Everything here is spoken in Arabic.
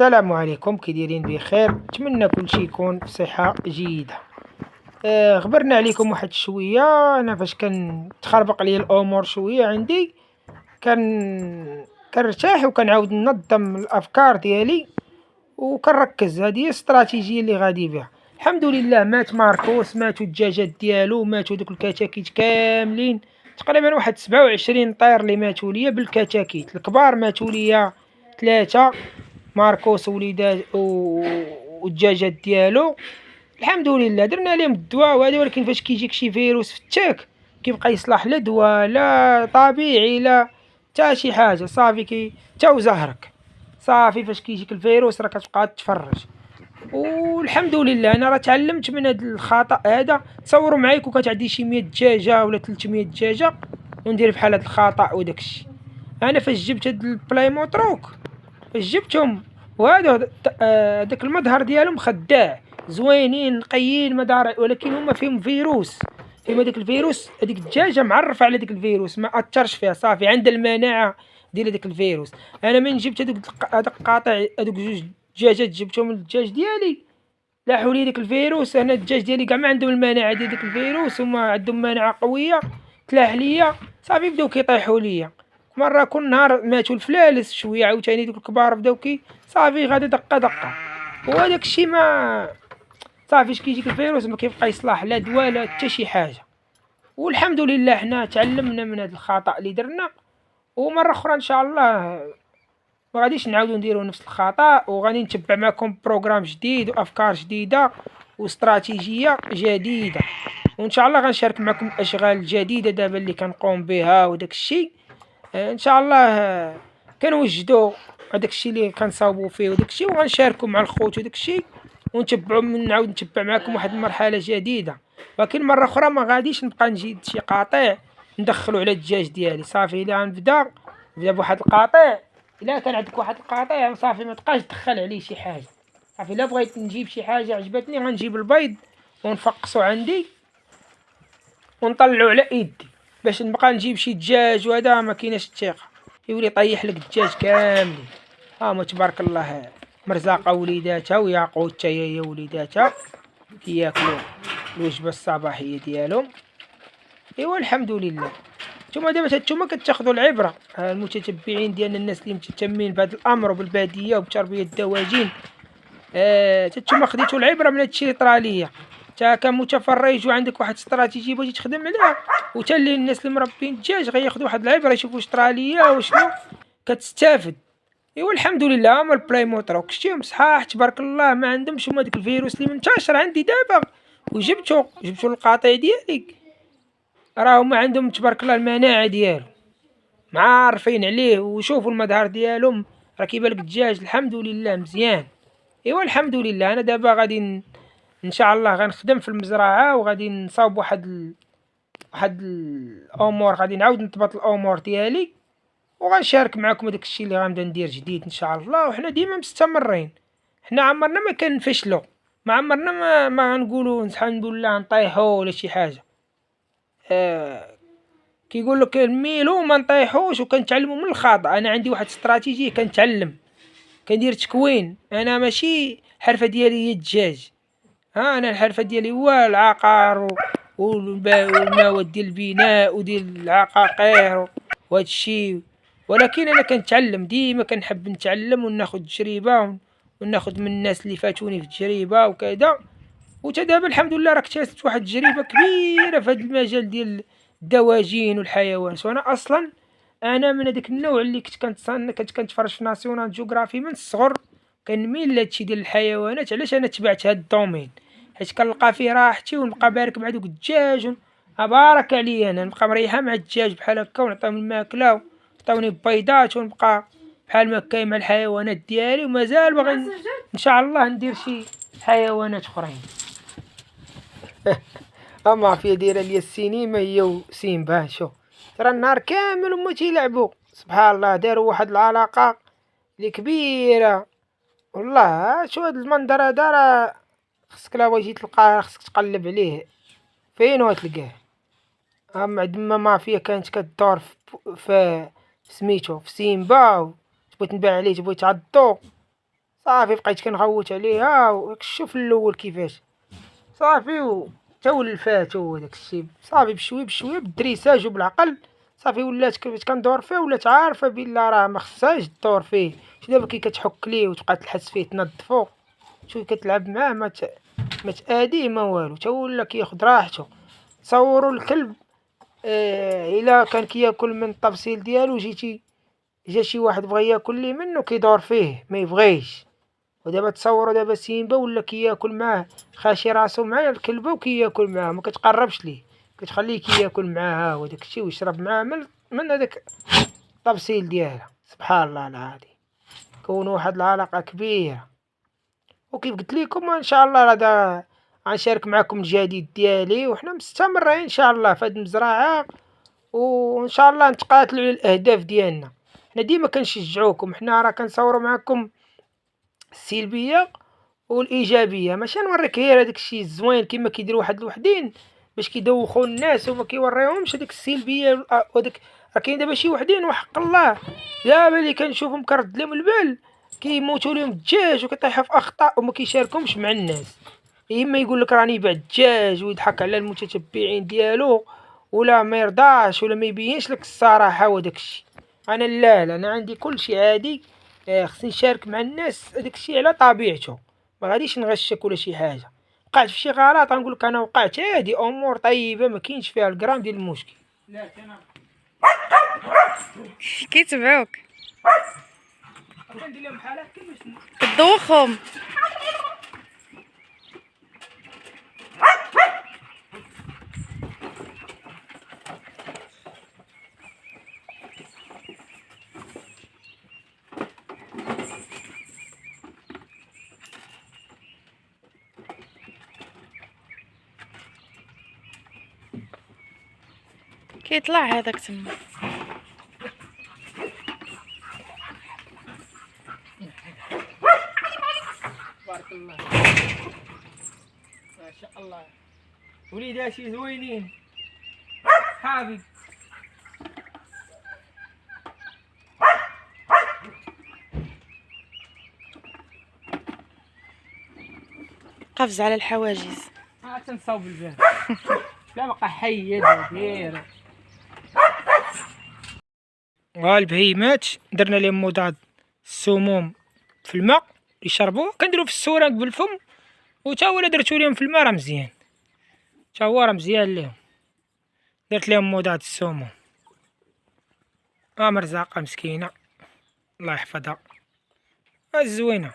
السلام عليكم، كي دايرين؟ بخير، نتمنى كلشي يكون بصحة جيدة. غبرنا عليكم واحد شوية. أنا فاش تخربق ليا الأمور شوية عندي، كنرتاح وكنعاود ننظم الأفكار ديالي وكنركز. هذه هي الاستراتيجية اللي غادي بها. الحمد لله، مات ماركوس، ماتوا الدجاجات ديالو، ماتوا دوك الكتاكيت كاملين. تقريبا واحد 27 طير اللي ماتوا ليا بالكتاكيت. الكبار ماتوا ليا ثلاثة، ماركوس وليدات والدجاجات ديالو. الحمد لله درنا لهم الدواء وهذا، ولكن فاش كيجيك شي فيروس في التاك كيبقى يصلح لا دواء لا طبيعي لا حتى شي حاجه. صافي تا وزهرك. صافي فاش كيجيك الفيروس راه كتبقى تفرج. والحمد لله انا راه تعلمت من هذا الخطا هذا. تصوروا معايا كون كانت عندي شي 100 دجاجه ولا 300 دجاجه وندير بحال هذا الخطا وداك الشيء. انا فاش جبت هاد البلاي موتروك، فاش جبتهم وهذا داك المظهر ديالهم خداع، زوينين نقيين مدار، ولكن هما فيهم فيروس. فيما داك الفيروس، هذيك الدجاجه معرفه على داك الفيروس، ما اثرش فيها، صافي عندها المناعه ديال هذاك الفيروس. انا من جبت هذاك القاطع، هذوك جوج دجاجات جبتهم للدجاج ديالي، لاحوا لي داك الفيروس. انا الدجاج ديالي كاع ما عندهم المناعه ديال داك الفيروس، هما عندهم مناعه قويه. تلاح ليا صافي بداو كيطيحوا ليا. مره كل نهار ماتوا الفلالس شويه، عاوتاني دوك الكبار بداو صافي غادي دقه دقه. وهذاك الشيء ما صافي فاش كيجيك الفيروس ما كيبقى يصلح لا دواء لا حتى شي حاجه. والحمد لله حنا تعلمنا من هذا الخطا اللي درنا، ومره اخرى ان شاء الله ما غاديش نعاودو نديرو نفس الخطأ، وغادي نتبع معكم بروغرام جديد وافكار جديده واستراتيجيه جديده. وان شاء الله غنشارك معكم الاشغال الجديده دابا اللي كنقوم بها وداك الشيء. ان شاء الله كنوجدوا هذاك الشيء اللي كنصاوبوا فيه وداك الشيء، وغنشاركوا مع الخوت وداك الشيء، ونتبعوا نعاود نتبع معكم واحد المرحله جديده. ولكن مره اخرى ما غاديش نبقى نجي شي قاطع ندخلو على الدجاج ديالي. صافي الا غنبدا بواحد القاطع، الا كان عندك واحد القاطع صافي ما تبقاش تدخل عليه شي حاجه. صافي الا بغيت نجيب شي حاجه عجبتني غنجيب البيض ونفقصو عندي ونطلعو على ايدي. باش نبقى نجيب شي دجاج وهذا ما كايناش الثقه، يولي يطيح لك الدجاج كاملين. ما تبارك الله، مرزاقه وليداتها وياقوت حتى هي وليداتها كياكلوا الوجبه الصباحيه ديالهم. ايوا الحمد لله. نتوما دابا نتوما كتاخذوا العبره، المتتبعين ديالنا، الناس اللي مهتمين بهذا الامر وبالباديه وبتربيه الدواجن. نتوما خديتوا العبره من هادشي اللي طرا ليا. تا كمتفرج وعندك واحد استراتيجيه بغيتي تخدم عليها، وتا اللي الناس اللي مربين الدجاج غياخذوا واحد العبره، يشوفوا واش طرا ليا وشنو كتستافد. ايوا الحمد لله. هما البلاي موتروك شتيهم صحاح تبارك الله، ما عندهمش هما ديك الفيروس اللي منتشر عندي دابا. جبتو القاطع ديالي، راهم ما عندهم تبارك الله المناعه ديالو، معارفين عليه، وشوفوا المظهر ديالهم. راه كيبان لك الدجاج الحمد لله مزيان. ايوا الحمد لله. انا دابا غادي ان شاء الله غنخدم في المزرعه، وغادي نصاوب واحد الامور، غادي نعاود نضبط الامور ديالي، وغنشارك معكم داك الشيء اللي غنبدا ندير جديد ان شاء الله. وحنا ديما مستمرين، حنا عمرنا ما كنفشلوا، ما عمرنا ما غنقولوا الحمد لله نطيحوا ولا شي حاجه. آه كيقول لك نميلو ما نطيحوش وكنتعلموا من الخطا. انا عندي واحد استراتيجيه كنتعلم، كندير تكوين. انا ماشي الحرفه ديالي هي الدجاج، انا الحرفه ديالي هو العقار والمواد ديال البناء وديال العقاقير وهذا الشيء. ولكن انا كنتعلم ديما، كنحب نتعلم وناخذ تجربه وناخذ من الناس اللي فاتوني في التجربه وكذا. دابا الحمد لله راه اكتسبت واحد التجربه كبيره في هذا المجال ديال الدواجن والحيوانات. وانا اصلا انا من هذاك النوع اللي كنت كنتفرج في ناسيونال جيوغرافي من الصغر، كنميل لهادشي ديال الحيوانات. علاش انا تبعت هاد الدومين؟ حيت كنلقى فيه راحتي، ونبقى بارك مع دوك الدجاج بارك عليا. انا نبقى مريحه مع الدجاج بحال هكا، ونعطيهم الماكله وعطاوني بيضات، ونبقى بحال ما هكا مع الحيوانات ديالي. ومازال باغي ان شاء الله ندير شي حيوانات اخرين. مافيا دايره ليا السينما هي وسيمبا. شوف ترى النهار كامل هما تيلعبوا، سبحان الله داروا واحد العلاقه اللي كبيره. والله شو هاد المنظر هذا، راه خصك لا بغيتي تلقاه خصك تقلب عليه فين وتلقاه. عندما مافيا كانت كدور في سميتو في سيمبا، تبغي تنبه عليه تبغي تعضو، صافي بقيت كنغوت عليها شوف الأول كيفاش صافي تا ولفات هو داك الشي صافي بشوية بشوية بالدريساج وبالعقل صافي ولات كيفاش كندور فيه ولات عارفة بلي راه مخصهاش دور فيه، شتي دابا كي كتحك ليه وتبقى تلحس فيه تنظفو شوي كتلعب معاه ما تأذيه ما والو تا ولا كياخد راحتو. تصوروا الكلب إلا كان كياكل من الطبسيل ديالو جا شي واحد بغا ياكل ليه منو كيدور فيه ما يبغيش. ودابا تصوروا دابا سيمبا ولا كياكل معاه خاشي راسو مع الكلبة وكياكل معاه ما كتقربش ليه كتخليه كياكل معاها وداك الشي ويشرب معاه من هذاك الطبسيل ديالها. سبحان الله العظيم كونوا واحد العلاقة كبيرة. وكيف قلت لكم ان شاء الله هذا غنشارك معكم الجديد ديالي وحنا مستمرين ان شاء الله في هاد المزرعة وان شاء الله نتقاتلوا على الاهداف ديالنا. حنا ديما كنشجعوكم حنا راه كنصوروا معكم السلبية والإيجابية ماشي نوريك غير هداك الشي الزوين كيما كيديروا واحد الوحدين باش كيدوخوا الناس وما كيوريوهمش هاديك السلبية وداك. راه كاين دابا شي وحدين وحق الله دابا اللي كنشوفهم كنرد لهم البال كيموتوا لهم الدجاج وكيطيحوا في أخطاء وما كيشاركهمش مع الناس. يا إما يقول لك راني باع الدجاج ويضحك على المتتبعين ديالو ولا ما يرضاش ولا ما يبينش لك الصراحة وداك الشي. أنا لا أنا عندي كل شي عادي خصني نشارك مع الناس هاداك الشي على طبيعته ما غاديش نغشك ولا شي حاجة. وقعت في شي غلط غنقول لك أنا وقعت عادي أمور طيبة ما كاينش فيها الغرام ديال المشكل. كيتبعوك كندير لهم بحال هكا باش كدوخهم. كيطلع هذاك تما تبارك الله ما شاء الله وليداتي زوينين حافظ. قفز على الحواجز. تنصاوب الباب لا بقى حي داير. البهيمات درنا لهم مضاد السموم في الماء يشربوه كنديرو في السوراق بالفم وتا هو درتو لهم في الماء راه مزيان تا هو راه مزيان ليهم. درت لهم مضاد السموم مرزاقة مسكينة الله يحفظها زوينة.